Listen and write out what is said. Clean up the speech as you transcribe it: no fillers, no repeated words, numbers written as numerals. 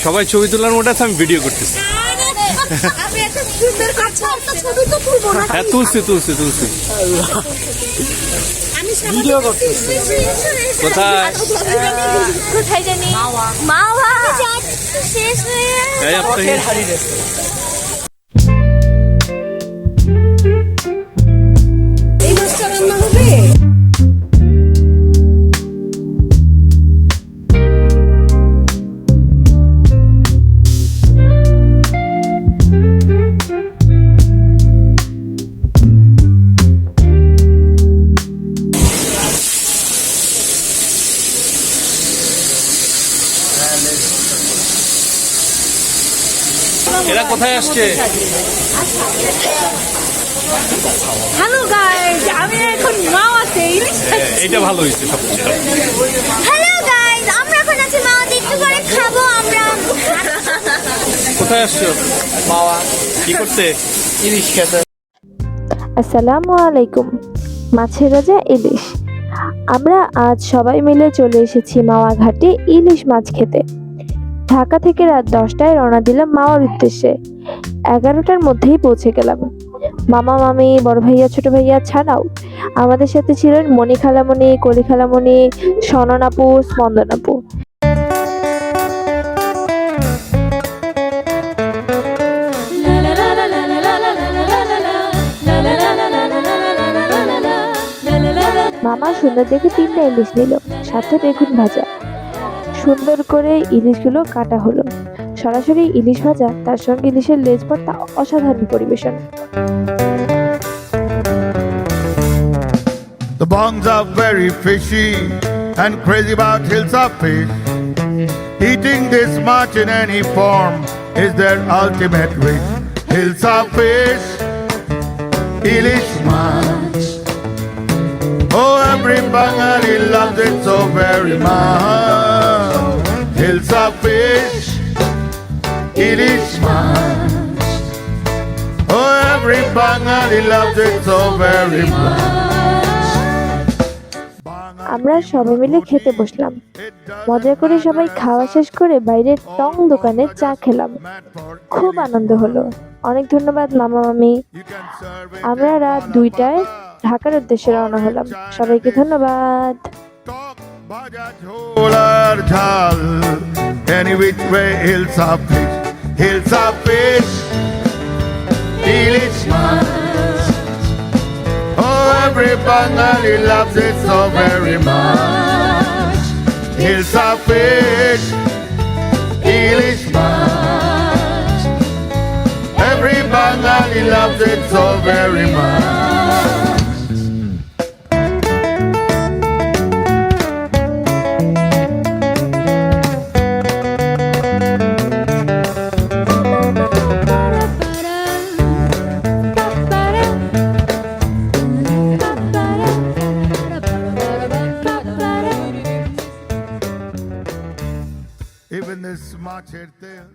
সবাই ছবি তোলার মোড আছে, আমি ভিডিও করতেছি। হ্যাঁ তুলছি। ভিডিও করতেছি কোথায়? কোথায় জানি মাওয়া শেষ হয়ে এই আপনি এই মাছটা রান্না হবে। এরা কোথায় আসছে? হ্যালো গাইস, আমি এখন মাওয়াতে ইলিশ খাচ্ছি। এইটা ভালো হয়েছে সবচেয়ে। হ্যালো গাইস, আমরা এখন আছি মাওয়াতে, একটু করে খাবো আমরা। কোথায় আসছো? মাওয়া কি করতে? ইলিশ খেতে। আসসালামু আলাইকুম। মাছের রাজা ইলিশ। আমরা আজ সবাই মিলে চলে এসেছি মাওয়া ঘাটে ইলিশ মাছ খেতে। ঢাকা থেকে রাত 10টায় রওনা দিলাম মাওয়ার উদ্দেশ্যে। 11টার মধ্যেই পৌঁছে গেলাম। মামা মামি, বড় ভাইয়া, ছোট ভাইয়া ছাড়াও আমাদের সাথে ছিলেন মণি খালামণি, কলি খালামণি, সনন আপু, স্পন্দন আপু। মামা সুন্দর দেখে 3টা ইলিশ নিল, সাথে বেগুন ভাজা। সুন্দর করে ইলিশগুলো কাটা হলো। সরাসরি ইলিশ ভাজা, তার সঙ্গে ইলিশের লেজ ভর্তা, অসাধারণ পরিবেশন। The bongs are very fishy and crazy about hills of fish. Eating this much in any form is their ultimate wish. Hills of fish, ilish much. Oh, every Bengali loves it so very much. Hills of fish, ilish much. Oh, every Bengali loves it so very much. আমরা সবাই মিলে খেতে বসলাম। মজা করে সবাই খাওয়া শেষ করে বাইরের টং দোকানে চা খেলাম। খুব আনন্দ হলো। অনেক ধন্যবাদ মামা মামি। আমরা রাত 2টায় ঢাকার উদ্দেশ্যে রওনা হলাম। সবাইকে ধন্যবাদ। Jholar jhal, any which way hills of fish, ilish much. Oh, every Bengali loves it so very much. Hills of fish, ilish much. Every Bengali loves it so very much. Even this much here.